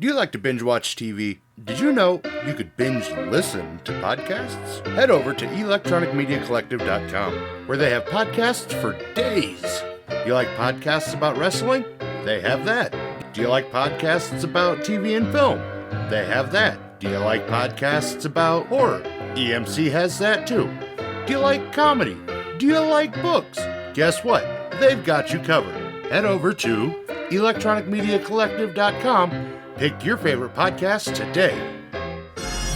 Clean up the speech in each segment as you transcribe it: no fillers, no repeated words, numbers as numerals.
Do you like to binge watch TV? Did you know you could binge listen to podcasts? Head over to electronicmediacollective.com, where they have podcasts for days. You like podcasts about wrestling? They have that. Do you like podcasts about TV and film? They have that. Do you like podcasts about horror? EMC has that too. Do you like comedy? Do you like books? Guess what? They've got you covered. Head over to electronicmediacollective.com. Pick your favorite podcast today.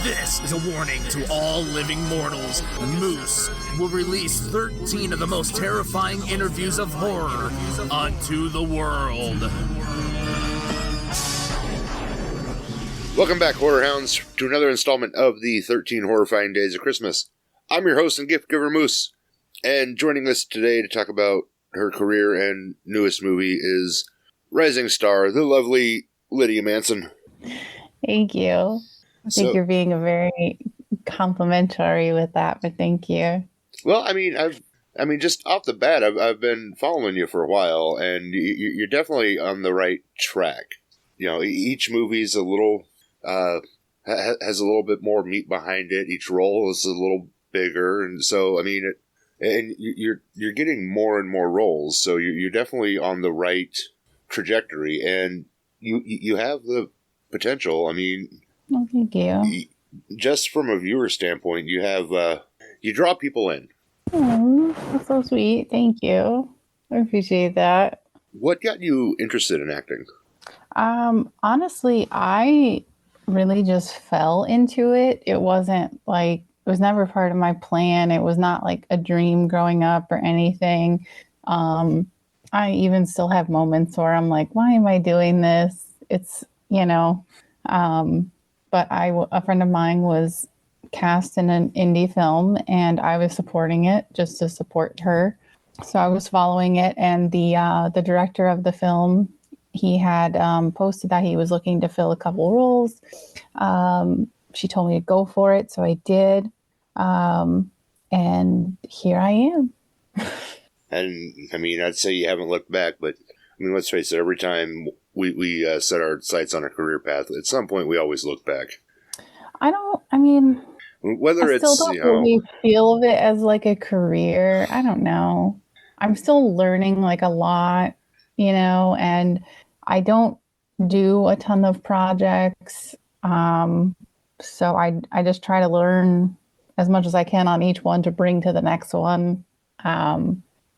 This is a warning to all living mortals. Moose will release 13 of the most terrifying interviews of horror onto the world. Welcome back, Horror Hounds, to another installment of the 13 Horrifying Days of Christmas. I'm your host and gift giver, Moose, and joining us today to talk about her career and newest movie is rising star, the lovely Lydia Manson. Thank you. I think you're being a very complimentary with that, but thank you. Well, I mean, just off the bat, I've been following you for a while, and you're definitely on the right track. You know, each movie's a little has a little bit more meat behind it. Each role is a little bigger, and so I mean, you're getting more and more roles, so you're definitely on the right trajectory, and you have the potential. I mean, well, thank you. Just from a viewer standpoint, you have you draw people in. Oh, that's so sweet. Thank you. I appreciate that. What got you interested in acting? Honestly, I really just fell into it. It wasn't like, it was never part of my plan. It was not like a dream growing up or anything. I even still have moments where I'm like, why am I doing this? It's, but a friend of mine was cast in an indie film and I was supporting it just to support her. So I was following it, and the director of the film, he had posted that he was looking to fill a couple roles. She told me to go for it, so I did. And here I am. And I mean, I'd say you haven't looked back, but I mean, let's face it, every time we set our sights on a career path, at some point we always look back. Whether I still don't really feel of it as like a career. I don't know. I'm still learning like a lot, and I don't do a ton of projects. So I just try to learn as much as I can on each one to bring to the next one.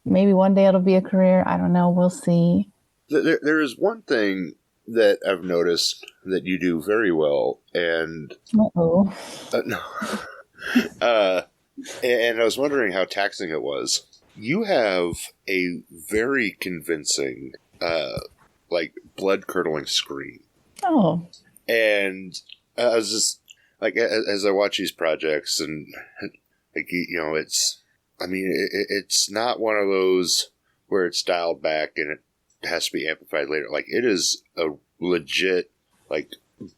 Maybe one day it'll be a career. I don't know. We'll see. There is one thing that I've noticed that you do very well, and no. And I was wondering how taxing it was. You have a very convincing, like blood-curdling scream. Oh. And I was just like, as I watch these projects, and like it's not one of those where it's dialed back and it has to be amplified later. Like, it is a legit, like,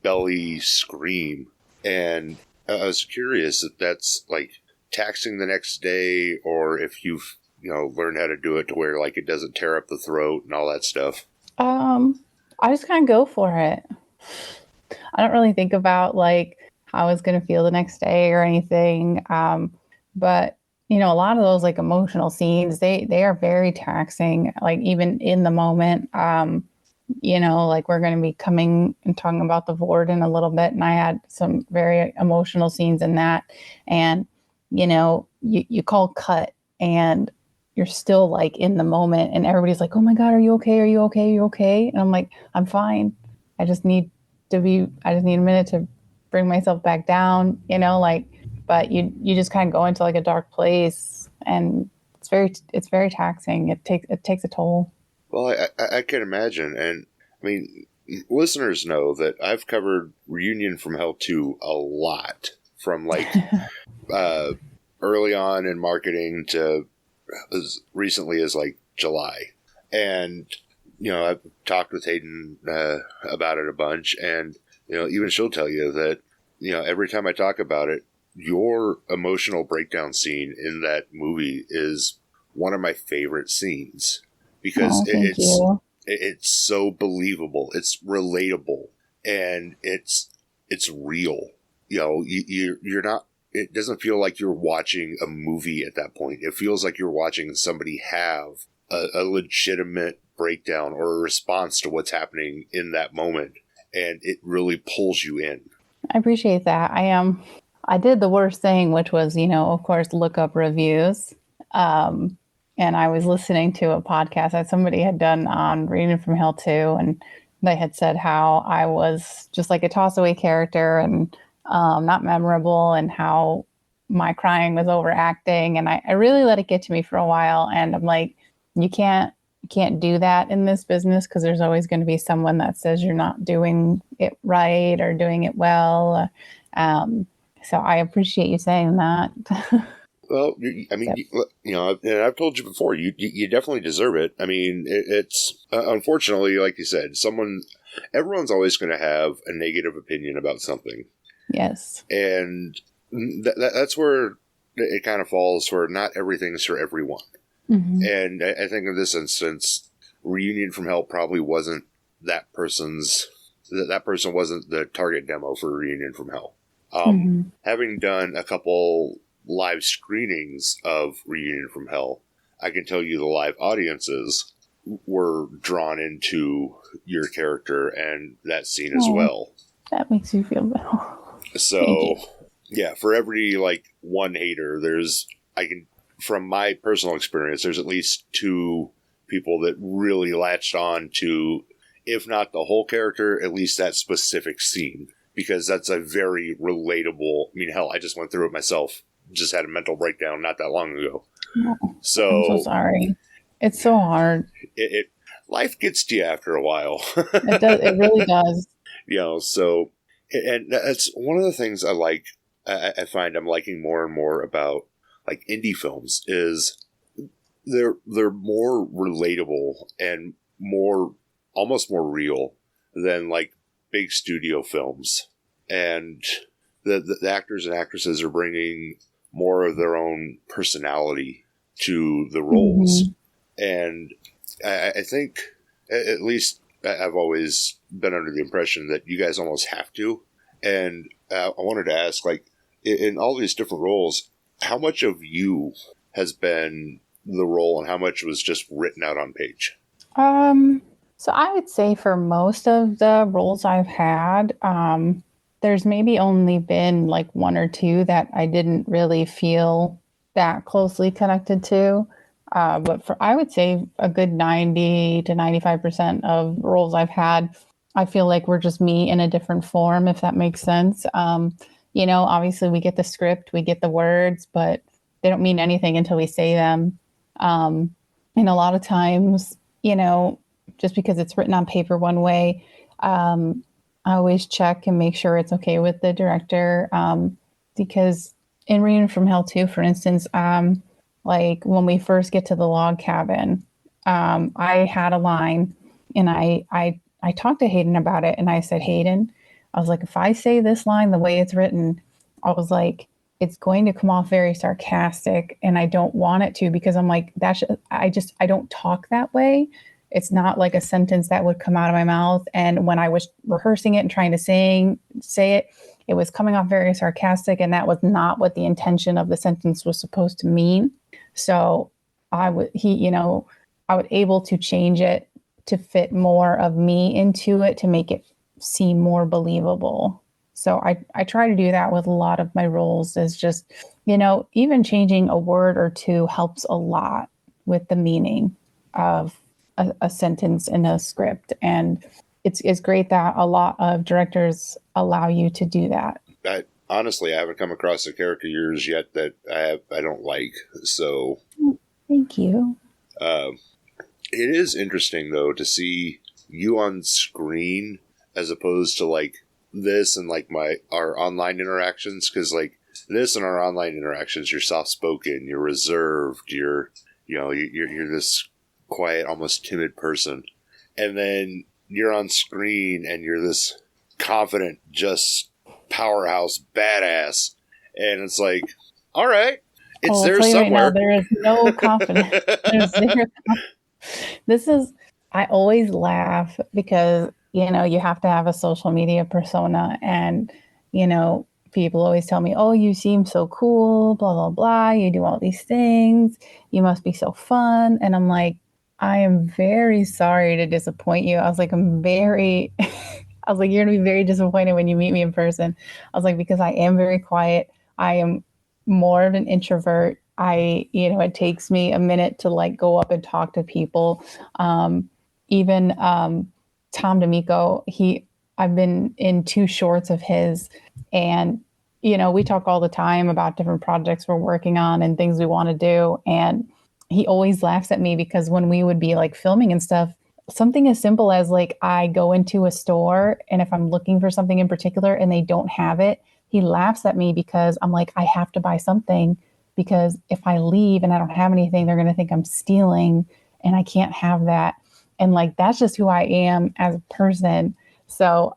belly scream. And I was curious if that's, like, taxing the next day, or if you've, learned how to do it to where, like, it doesn't tear up the throat and all that stuff. I just kind of go for it. I don't really think about, like, how I was going to feel the next day or anything. But a lot of those like emotional scenes, they are very taxing, like even in the moment. Like we're going to be coming and talking about the Vord in a little bit. And I had some very emotional scenes in that. And, you call cut and you're still like in the moment and everybody's like, oh my God, are you okay? Are you okay? Are you okay? And I'm like, I'm fine. I just need a minute to bring myself back down, but you just kind of go into like a dark place, and it's very taxing. It takes a toll. Well, I can imagine. And I mean, listeners know that I've covered Reunion from Hell 2 a lot, from like early on in marketing to as recently as like July. And, I've talked with Hayden about it a bunch, and, even she'll tell you that, every time I talk about it, your emotional breakdown scene in that movie is one of my favorite scenes, because it's so believable. It's relatable. and it's real. You're not. It doesn't feel like you're watching a movie at that point. It feels like you're watching somebody have a legitimate breakdown or a response to what's happening in that moment, and it really pulls you in. I appreciate that. I did the worst thing, which was, of course, look up reviews. And I was listening to a podcast that somebody had done on Reading from Hell 2, and they had said how I was just like a toss away character and not memorable, and how my crying was overacting. And I really let it get to me for a while. And I'm like, you can't do that in this business, because there's always going to be someone that says you're not doing it right or doing it well. So I appreciate you saying that. Well, I mean, and I've told you before, you definitely deserve it. I mean, it's unfortunately, like you said, everyone's always going to have a negative opinion about something. Yes. And that's where it kind of falls, where not everything's for everyone. Mm-hmm. And I think in this instance, Reunion from Hell probably wasn't that person wasn't the target demo for Reunion from Hell. Having done a couple live screenings of Reunion from Hell, I can tell you the live audiences were drawn into your character and that scene as well. That makes you feel better. So, yeah, for every one hater, from my personal experience, there's at least 2 people that really latched on to, if not the whole character, at least that specific scene, because that's a very relatable. I mean, hell, I just went through it myself. Just had a mental breakdown not that long ago. I'm so sorry. It's so hard. Life gets to you after a while. It does. It really does. So, and that's one of the things I like. I find I'm liking more and more about indie films is they're more relatable and almost more real than big studio films, and the actors and actresses are bringing more of their own personality to the roles. Mm-hmm. And I think, at least I've always been under the impression that you guys almost have to. And I wanted to ask, in all these different roles, how much of you has been the role and how much was just written out on page? So I would say for most of the roles I've had, there's maybe only been 1 or 2 that I didn't really feel that closely connected to. But I would say a good 90 to 95% of roles I've had, I feel like we're just me in a different form, if that makes sense. Obviously we get the script, we get the words, but they don't mean anything until we say them. And a lot of times, just because it's written on paper one way, I always check and make sure it's okay with the director. Because in Reading from Hell 2, for instance, when we first get to the log cabin, I had a line, and I talked to Hayden about it, and I said, Hayden, I was like, if I say this line the way it's written, I was like, it's going to come off very sarcastic, and I don't want it to, because I'm like, I don't talk that way. It's not like a sentence that would come out of my mouth. And when I was rehearsing it and trying to say it, it was coming off very sarcastic, and that was not what the intention of the sentence was supposed to mean. So I was able to change it to fit more of me into it, to make it seem more believable. So I try to do that with a lot of my roles, is just, even changing a word or 2 helps a lot with the meaning of a sentence in a script. And it's great that a lot of directors allow you to do that. Honestly, I haven't come across a character of yours yet that I don't like. So thank you. It is interesting, though, to see you on screen as opposed to this and our online interactions, because this and our online interactions, you're soft spoken, you're reserved, you're this quiet, almost timid person, and then you're on screen and you're this confident, just powerhouse badass, and it's all right, it's there somewhere. Right now, there is no confidence. There's zero. I always laugh because you have to have a social media persona. And, people always tell me, oh, you seem so cool, blah, blah, blah. You do all these things. You must be so fun. And I'm like, I am very sorry to disappoint you. I was like, I was like, you're going to be very disappointed when you meet me in person. I was like, because I am very quiet. I am more of an introvert. It takes me a minute to like go up and talk to people. Even Tom D'Amico, I've been in 2 shorts of his, and we talk all the time about different projects we're working on and things we want to do. And he always laughs at me because when we would be like filming and stuff, something as simple as like I go into a store and if I'm looking for something in particular and they don't have it, he laughs at me because I'm like, I have to buy something because if I leave and I don't have anything, they're going to think I'm stealing and I can't have that. And like, that's just who I am as a person. So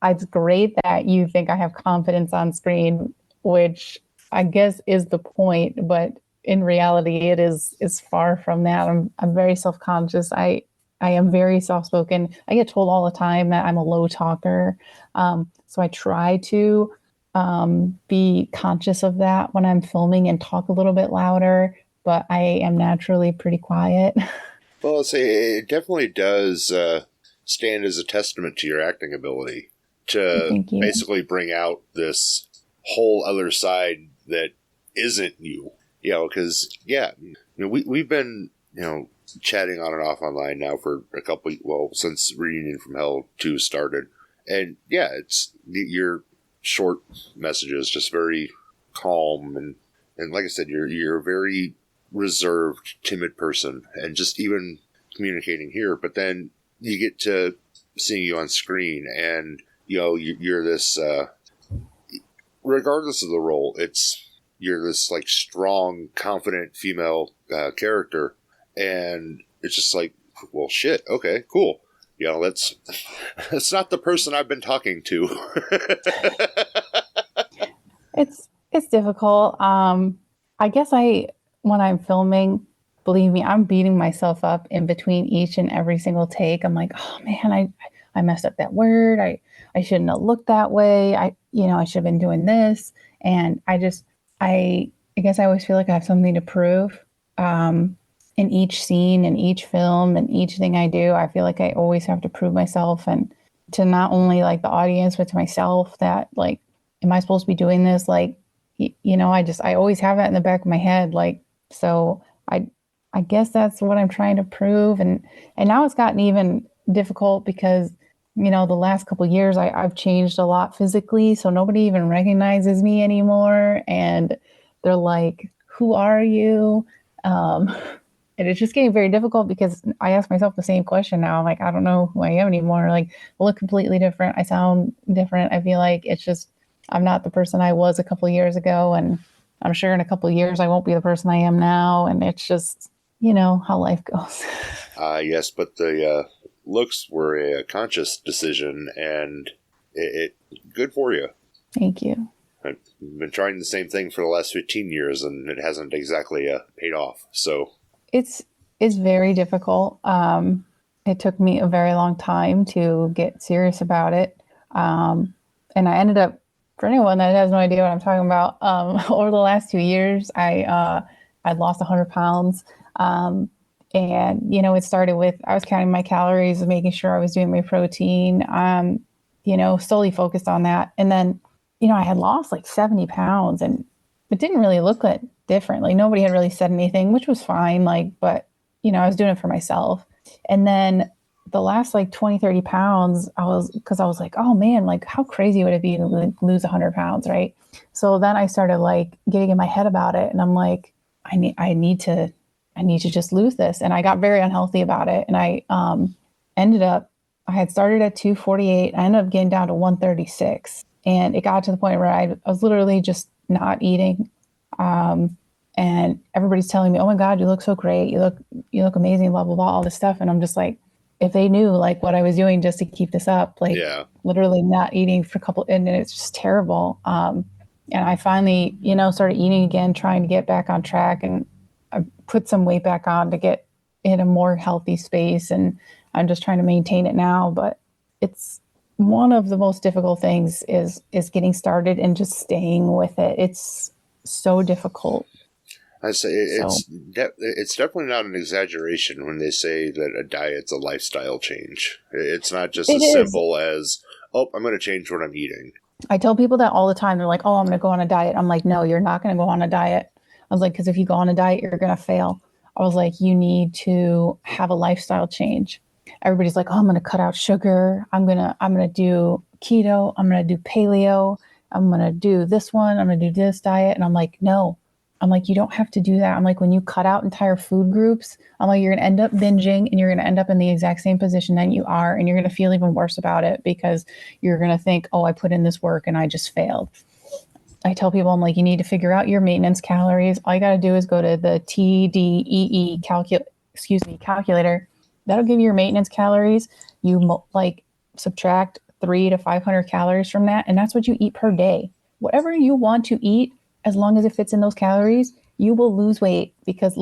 it's great that you think I have confidence on screen, which I guess is the point, but in reality, it is far from that. I'm very self-conscious. I am very soft-spoken. I get told all the time that I'm a low talker. So I try to be conscious of that when I'm filming and talk a little bit louder, but I am naturally pretty quiet. Well, I'll say it definitely does stand as a testament to your acting ability to basically bring out this whole other side that isn't you. Because, we've been, chatting on and off online now for since Reunion from Hell 2 started. And, it's your short messages, just very calm. And like I said, you're a very reserved, timid person. And just even communicating here. But then you get to seeing you on screen and, you're this, regardless of the role, you're this like strong, confident female character, and it's just like, well, shit. Okay, cool. That's not the person I've been talking to. It's difficult. I guess when I'm filming, believe me, I'm beating myself up in between each and every single take. I'm like, oh man, I messed up that word. I shouldn't have looked that way. I should have been doing this, and I guess I always feel like I have something to prove in each scene, in each film, and each thing I do. I feel like I always have to prove myself, and to not only like the audience, but to myself that like, am I supposed to be doing this? Like, I always have that in the back of my head. Like, so I guess that's what I'm trying to prove. And now it's gotten even difficult because, the last couple of years I've changed a lot physically. So nobody even recognizes me anymore. And they're like, who are you? And it's just getting very difficult because I ask myself the same question now. I'm like, I don't know who I am anymore. Like, I look completely different. I sound different. I feel like it's just, I'm not the person I was a couple of years ago. And I'm sure in a couple of years, I won't be the person I am now. And it's just, how life goes. Yes, but the looks were a conscious decision, and it good for you. Thank you. I've been trying the same thing for the last 15 years, and it hasn't exactly paid off. So it's very difficult. It took me a very long time to get serious about it. And I ended up, for anyone that has no idea what I'm talking about, over the last 2 years, I'd lost 100 pounds. And, it started with, I was counting my calories and making sure I was doing my protein, solely focused on that. And then, I had lost like 70 pounds and it didn't really look that different. Like nobody had really said anything, which was fine. Like, but, I was doing it for myself. And then the last like 20, 30 pounds, I was like, oh man, like how crazy would it be to lose 100 pounds. Right. So then I started like getting in my head about it. And I'm like, I need to just lose this. And I got very unhealthy about it. And I I had started at 248. I ended up getting down to 136. And it got to the point where I was literally just not eating. And everybody's telling me, oh my God, you look so great. You look amazing, blah, blah, blah, all this stuff. And I'm just like, if they knew like what I was doing just to keep this up, like literally not eating for a couple, and it's just terrible. And I finally, started eating again, trying to get back on track. And I put some weight back on to get in a more healthy space. And I'm just trying to maintain it now. But it's one of the most difficult things is getting started and just staying with it. It's so difficult. I say it's definitely not an exaggeration when they say that a diet's a lifestyle change. It's not just as simple as, oh, I'm going to change what I'm eating. I tell people that all the time. They're like, oh, I'm going to go on a diet. I'm like, no, you're not going to go on a diet. I was like, because if you go on a diet, you're going to fail. I was like, you need to have a lifestyle change. Everybody's like, oh, I'm going to cut out sugar. I'm going to do keto. I'm going to do paleo. I'm going to do this one. I'm going to do this diet. And I'm like, no. I'm like, you don't have to do that. I'm like, when you cut out entire food groups, I'm like, you're going to end up binging and you're going to end up in the exact same position that you are. And you're going to feel even worse about it because you're going to think, oh, I put in this work and I just failed. I tell people, I'm like, you need to figure out your maintenance calories. All you got to do is go to the TDEE calculator. That'll give you your maintenance calories. You subtract 300 to 500 calories from that. And that's what you eat per day. Whatever you want to eat, as long as it fits in those calories, you will lose weight, because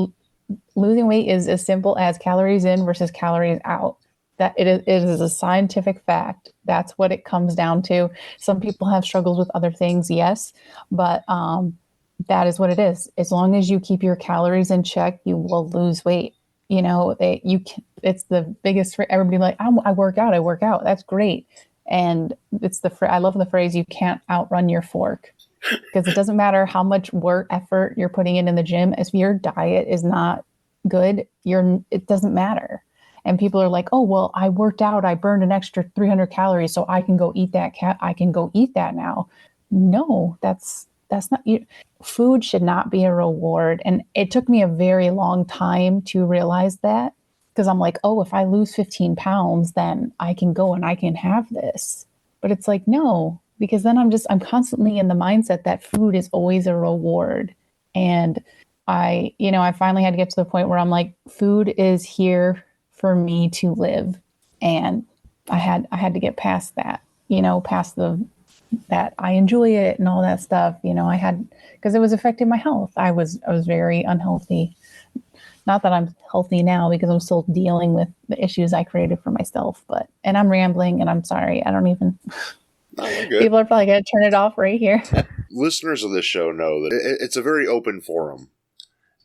losing weight is as simple as calories in versus calories out. That it is a scientific fact. That's what it comes down to. Some people have struggles with other things, yes, but that is what it is. As long as you keep your calories in check, you will lose weight. You know, it's the biggest. Everybody like, I work out. That's great, and it's I love the phrase, you can't outrun your fork. Because it doesn't matter how much effort you're putting in the gym. If your diet is not good, it doesn't matter. And people are like, oh, well, I worked out. I burned an extra 300 calories, so I can go eat that. I can go eat that now. No, that's not. Food should not be a reward. And it took me a very long time to realize that, because I'm like, oh, if I lose 15 pounds, then I can go and I can have this. But it's like, no. Because then I'm constantly in the mindset that food is always a reward. And I finally had to get to the point where I'm like, food is here for me to live. And I had to get past that, past that I enjoy it and all that stuff. Because it was affecting my health. I was very unhealthy. Not that I'm healthy now, because I'm still dealing with the issues I created for myself, and I'm rambling and I'm sorry. I don't even... People are probably going to turn it off right here. Listeners of this show know that it's a very open forum.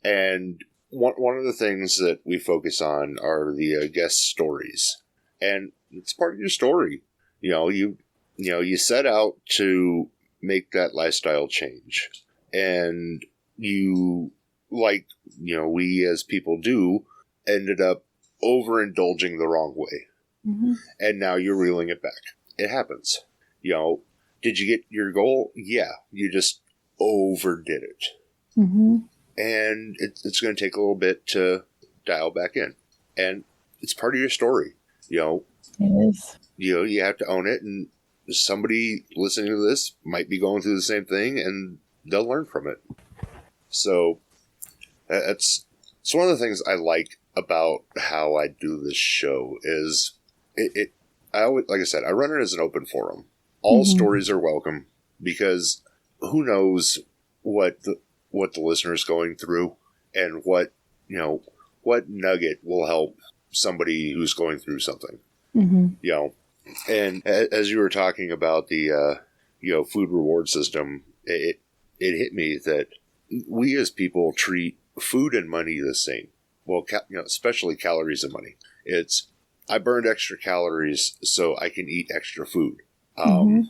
And one of the things that we focus on are the guest stories. And it's part of your story. You set out to make that lifestyle change. And we as people do, ended up overindulging the wrong way. Mm-hmm. And now you're reeling it back. It happens. Did you get your goal? Yeah, you just overdid it. Mm-hmm. And it's going to take a little bit to dial back in. And it's part of your story. It is. You have to own it. And somebody listening to this might be going through the same thing, and they'll learn from it. So it's one of the things I like about how I do this show is I always, like I said, I run it as an open forum. All mm-hmm. stories are welcome, because who knows what the listener's going through, and what nugget will help somebody who's going through something. Mm-hmm. And as you were talking about the food reward system, it hit me that we as people treat food and money the same. Well, especially calories and money. It's, I burned extra calories so I can eat extra food. Mm-hmm.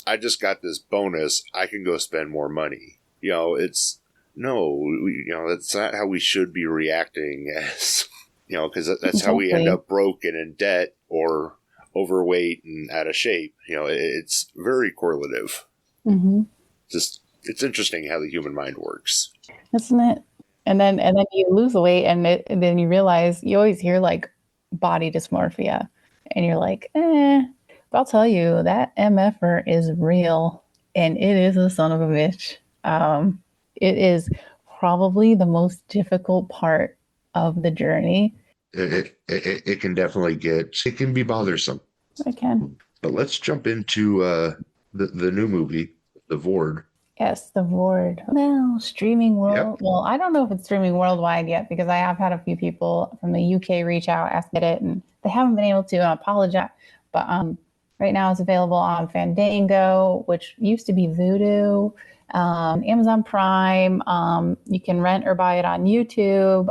I just got this bonus. I can go spend more money. That's not how we should be reacting as, because that's exactly how we end up broke and in debt or overweight and out of shape. It's very correlative. Mm-hmm. It's interesting how the human mind works. Isn't it? And then you lose the weight, and then you realize, you always hear like body dysmorphia, and you're like, But I'll tell you, that MFer is real, and it is a son of a bitch. It is probably the most difficult part of the journey. It can definitely it can be bothersome. It can. But let's jump into the new movie, The Vord. Yes, The Vord. Well, streaming world. Yep. Well, I don't know if it's streaming worldwide yet, because I have had a few people from the UK reach out, ask it, and they haven't been able to. I apologize. But Right now, it's available on Fandango, which used to be Vudu, Amazon Prime. You can rent or buy it on YouTube,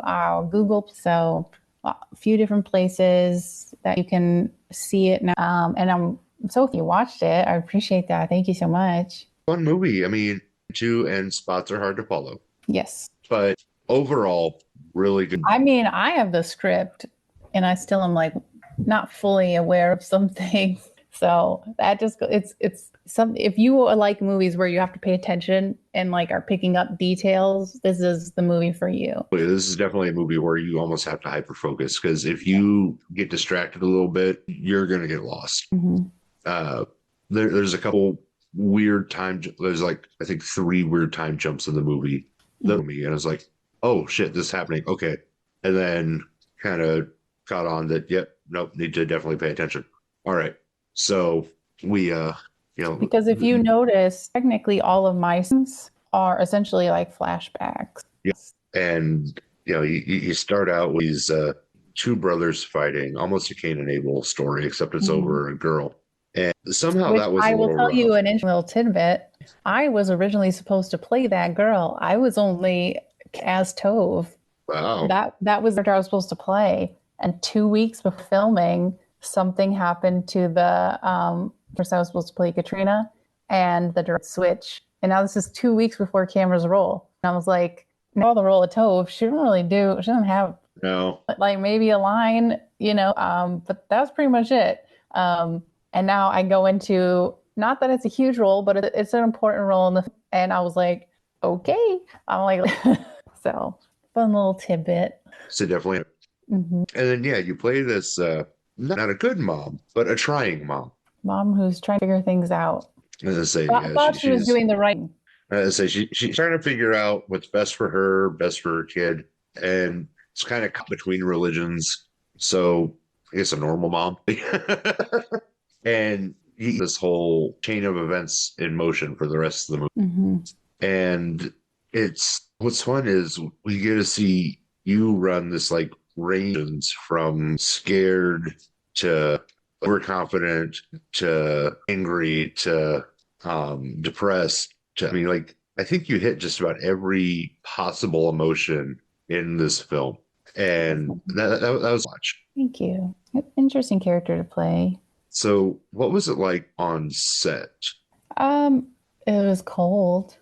Google. So a few different places that you can see it now. So if you watched it, I appreciate that. Thank you so much. Fun movie. I mean, two and spots are hard to follow, Yes. but overall, really good. I mean, I have the script and I still am like not fully aware of some things. So that just it's some if you like movies where you have to pay attention and like are picking up details, this is the movie for you. This is definitely a movie where you almost have to hyper focus, because if you get distracted a little bit, you're gonna get lost. There's a couple weird time. There's like I think 3 weird time jumps in the movie. And I was like, oh shit, this is happening. Okay, and then kind of caught on that. Yep, nope, need to definitely pay attention. All right. So we, because if you notice, technically all of my scenes are essentially like flashbacks. Yes. And, you start out with these 2 brothers fighting, almost a Cain and Abel story, except it's over a girl. And somehow that was I will tell rough. you an interesting little tidbit. I was originally supposed to play that girl. I was only as Tove. Wow. That was the character I was supposed to play. And 2 weeks before filming, something happened to the first I was supposed to play Katrina, and the direct switch. And now this is 2 weeks before cameras roll. And I was like, no, the role of Tove, she doesn't have like maybe a line, but that was pretty much it. And now I go into, not that it's a huge role, but it's an important role and I was like, okay. I'm like, so fun little tidbit. So definitely. And then, you play this, not a good mom, but a trying mom. Mom who's trying to figure things out. As I say, I thought she was doing the right thing. As I say, she's trying to figure out what's best for her, best for her kid. And it's kind of caught between religions. So I guess a normal mom. And this whole chain of events in motion for the rest of the movie. And what's fun is we get to see you run this like range from scared to overconfident to angry to depressed to, I think you hit just about every possible emotion in this film. And that was much. Thank you. Interesting character to play. So what was it like on set? It was cold.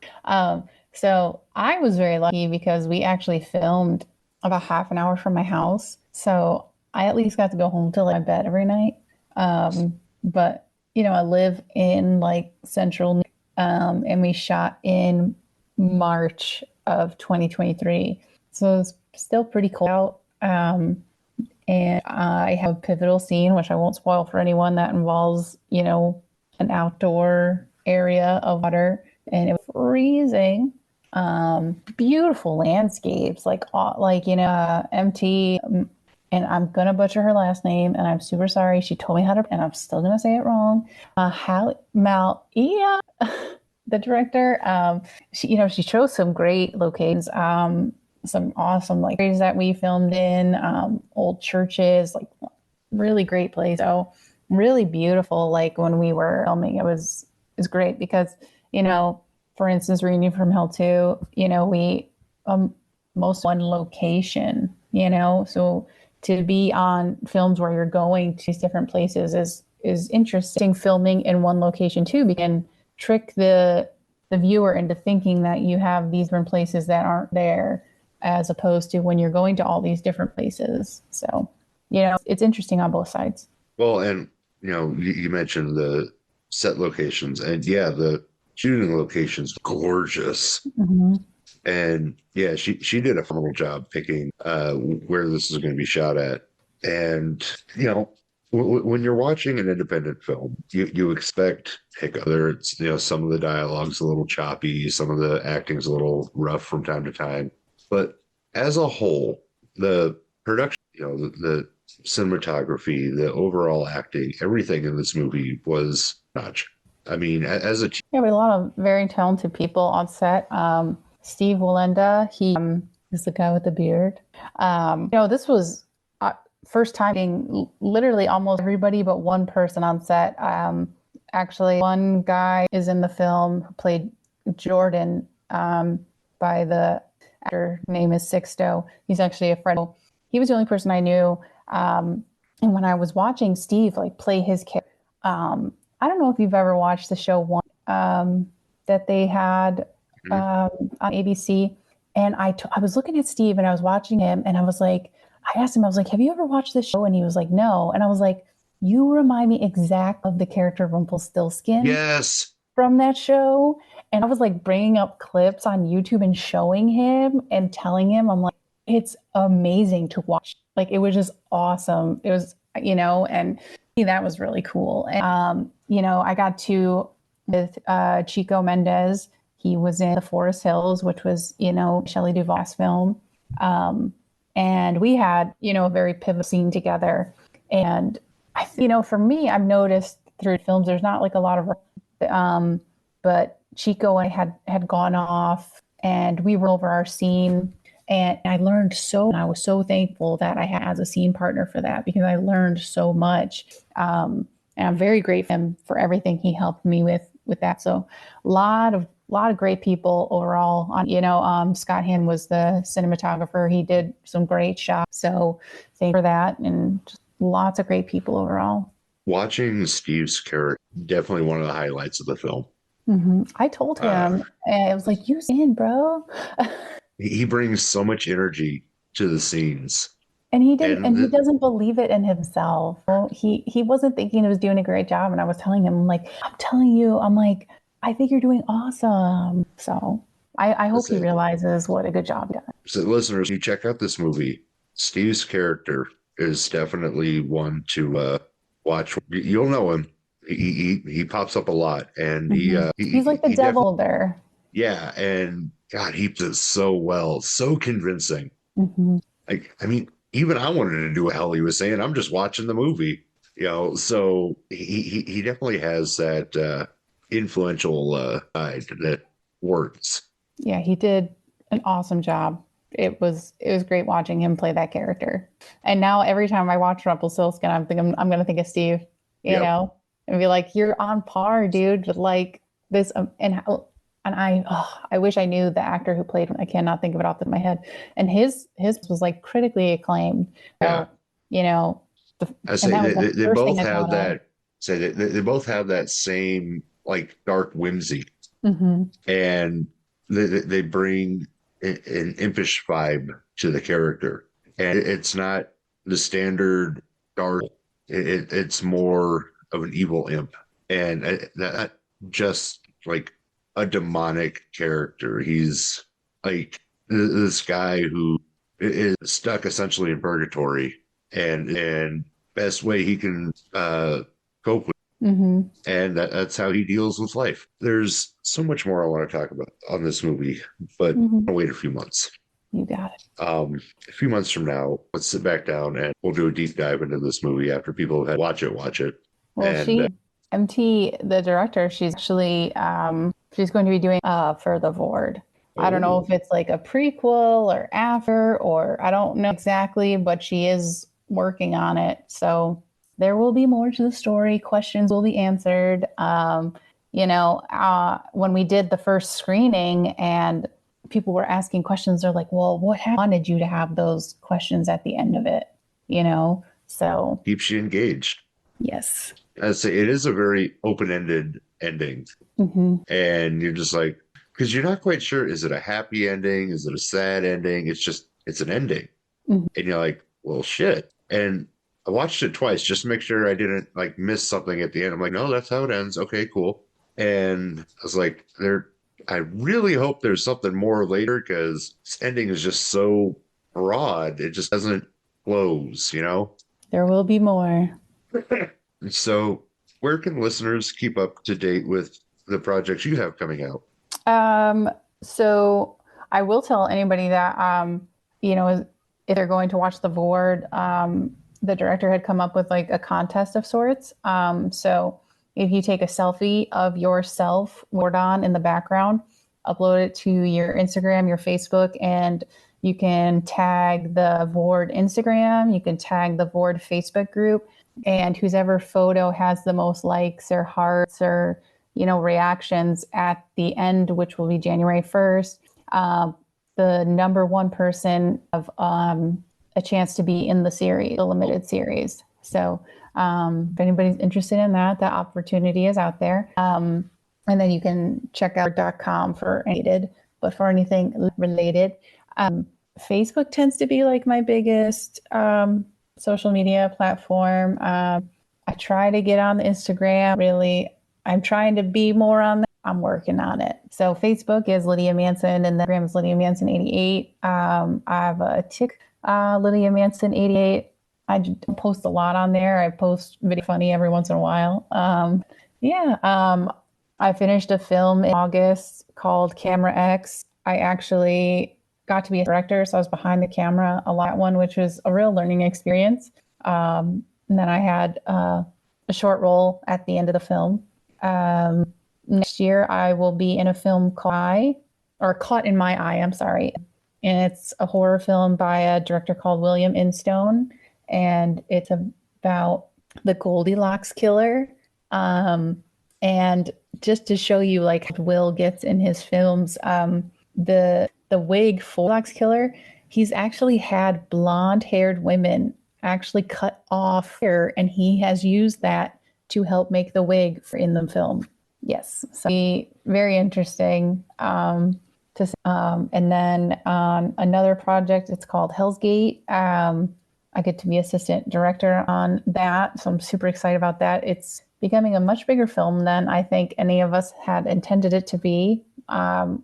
So I was very lucky because we actually filmed about half an hour from my house. So I at least got to go home to my bed every night. But I live in like central, and we shot in March of 2023. So it's still pretty cold out. And I have a pivotal scene, which I won't spoil for anyone, that involves, an outdoor area of water, and it was freezing. Beautiful landscapes, MT, and I'm gonna butcher her last name, and I'm super sorry. She told me how to, and I'm still gonna say it wrong. Maliha, the director, she chose some great locations. Some awesome areas that we filmed in, old churches, like really great place. So really beautiful. Like when we were filming, it was great because, for instance, Reunion from Hell 2, we most one location, so to be on films where you're going to these different places is interesting. Filming in one location too, we can trick the viewer into thinking that you have these different places that aren't there, as opposed to when you're going to all these different places. So, it's interesting on both sides. Well, and, you mentioned the set locations, and the shooting locations, gorgeous. And she did a phenomenal job picking where this is going to be shot at. And, when you're watching an independent film, you expect hiccup. Whether it's, some of the dialogue's a little choppy, some of the acting's a little rough from time to time. But as a whole, the production, the cinematography, the overall acting, everything in this movie was notch. I mean, as a team. Yeah, we had a lot of very talented people on set. Steve Walenda, he is the guy with the beard. This was, first time being literally almost everybody but one person on set. Actually, one guy is in the film who played Jordan, by the actor name is Sixto. He's actually a friend. He was the only person I knew. And when I was watching Steve like play his character, I don't know if you've ever watched the show One that they had on ABC. And I was looking at Steve and I was watching him and I was like, I asked him, I was like, have you ever watched this show? And he was like, no. And I was like, you remind me exactly of the character Rumpelstiltskin. Yes. From that show. And I was like bringing up clips on YouTube and showing him and telling him, I'm like, it's amazing to watch. Like, it was just awesome. It was, and that was really cool. And, I got to with Chico Mendez. He was in The Forest Hills, which was, Shelley Duvall's film. And we had, a very pivotal scene together. And, for me, I've noticed through films, there's not like a lot of, but Chico and I had gone off and we were over our scene. And I learned and I was so thankful that I had as a scene partner for that because I learned so much. And I'm very grateful for everything he helped me with that. So a lot of great people overall on, Scott Hand was the cinematographer. He did some great shots. So thank you for that. And just lots of great people overall. Watching Steve's character, definitely one of the highlights of the film. Mm-hmm. I told him, and I was like, "You in, bro." He brings so much energy to the scenes, and he didn't, and he doesn't believe it in himself. He wasn't thinking he was doing a great job, and I was telling him, I'm telling you, I think you're doing awesome. So I hope he realizes what a good job he done. So, listeners, you check out this movie. Steve's character is definitely one to watch. You'll know him. He pops up a lot, and he's like the devil there. Yeah, and God, he does so well, so convincing. Even I wanted to do what hell he was saying. I'm just watching the movie, So he definitely has that influential side that works. Yeah, he did an awesome job. It was great watching him play that character. And now every time I watch Rumpelstiltskin, I'm going to think of Steve, you know, and be like, you're on par, dude, with like this. And I wish I knew the actor who played him. I cannot think of it off the top of my head. And his was like critically acclaimed. So, I say they both have that. They both have that same like dark whimsy, and they bring an impish vibe to the character, and it's not the standard dark. It's more of an evil imp, and that just like a demonic character. He's like this guy who is stuck essentially in purgatory, and best way he can cope with. And that's how he deals with life. There's so much more I want to talk about on this movie, but I'll wait a few months. You got it. A few months from now, let's sit back down and we'll do a deep dive into this movie after people have had watch it. Well, and, MT, the director, she's actually she's going to be doing for the Vord. I don't know if it's like a prequel or after, or I don't know exactly, but she is working on it. So there will be more to the story. Questions will be answered. When we did the first screening and people were asking questions, they're like, well, what wanted you to have those questions at the end of it? So keeps you engaged. Yes. I'd say it is a very open-ended ending. And you're just like, because you're not quite sure, is it a happy ending? Is it a sad ending? It's an ending. And you're like, well, shit. And I watched it twice just to make sure I didn't like miss something at the end. I'm like, no, that's how it ends. Okay, cool. And I was like, I really hope there's something more later because this ending is just so broad. It just doesn't close, There will be more. So where can listeners keep up to date with the projects you have coming out? So I will tell anybody that, if they're going to watch the Vord, the director had come up with like a contest of sorts. So if you take a selfie of yourself, Vord on in the background, upload it to your Instagram, your Facebook, and You can tag the Vord Instagram, you can tag the Vord Facebook group, and whoever photo has the most likes or hearts or, reactions at the end, which will be January 1st, the number one person of a chance to be in the series, the limited series. So if anybody's interested in that, the opportunity is out there. And then you can check out .com for anything, but for anything related, Facebook tends to be like my biggest social media platform. I try to get on the Instagram. Really, I'm trying to be more on that. I'm working on it. So Facebook is Lydia Manson, and the Instagram is Lydia Manson 88. I have a tick, Lydia Manson 88. I don't post a lot on there. I post video funny every once in a while. I finished a film in August called Camera X. I actually got to be a director, so I was behind the camera a lot, which was a real learning experience. And then I had a short role at the end of the film. Next year, I will be in a film called Caught in My Eye, I'm sorry. And it's a horror film by a director called William Instone. And it's about the Goldilocks killer. And just to show you like Will gets in his films, the wig for Goldilocks killer, he's actually had blonde-haired women actually cut off hair, and he has used that to help make the wig in the film. Yes, so very interesting. And then on another project, it's called Hell's Gate. I get to be assistant director on that, so I'm super excited about that. It's becoming a much bigger film than I think any of us had intended it to be,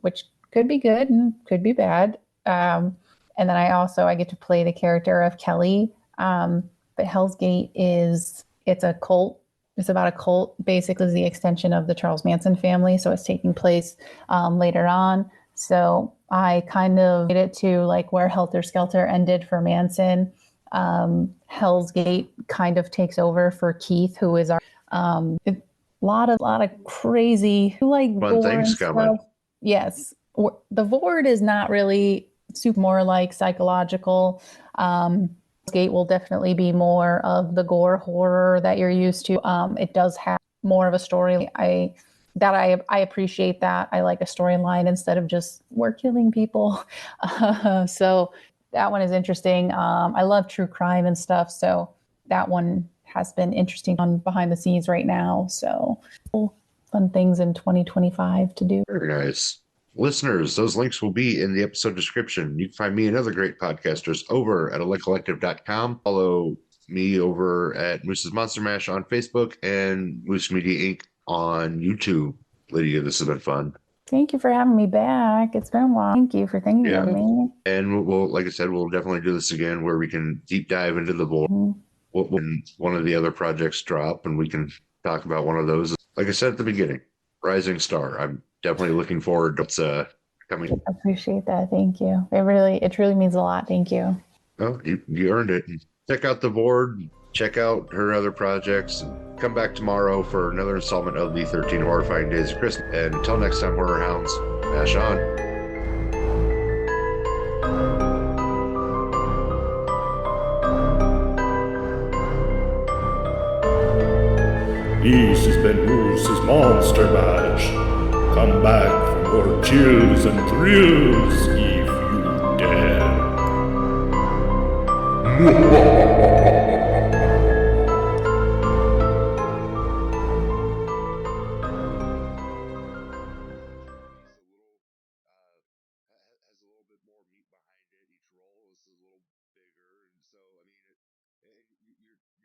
which could be good and could be bad. And then I get to play the character of Kelly. But Hell's Gate it's a cult. It's about a cult, basically the extension of the Charles Manson family. So it's taking place later on. So I kind of made it to like where Helter Skelter ended for Manson. Hell's Gate kind of takes over for Keith, who is our a lot of crazy like fun things coming. Yes, the Vord is not really super, more like psychological. Gate will definitely be more of the gore horror that you're used to. It does have more of a story. I appreciate that. I like a storyline instead of just we're killing people. So that one is interesting. I love true crime and stuff, so that one has been interesting on behind the scenes right now. So fun things in 2025 to do. Very nice. Listeners, those links will be in the episode description. You can find me and other great podcasters over at ALECollective.com. Follow me over at Moose's Monster Mash on Facebook and Moose Media Inc. on YouTube. Lydia, this has been fun. Thank you for having me back. It's been a while. Thank you for thinking of me. And we'll, like I said, we'll definitely do this again where we can deep dive into the Vord. When one of the other projects drop, and we can talk about one of those. Like I said at the beginning, Rising Star. I'm definitely looking forward to what's coming. I appreciate that. Thank you. It truly means a lot. Thank you. Oh, you earned it. Check out the Vord. Check out her other projects. And come back tomorrow for another installment of the 13 Horrifying Days of Christmas. And until next time, Horror Hounds, mash on. This has been Moose's Monster Mash. Come back for more chills and thrills if you dare. Has a little bit more meat behind it. Each roll is a little bigger.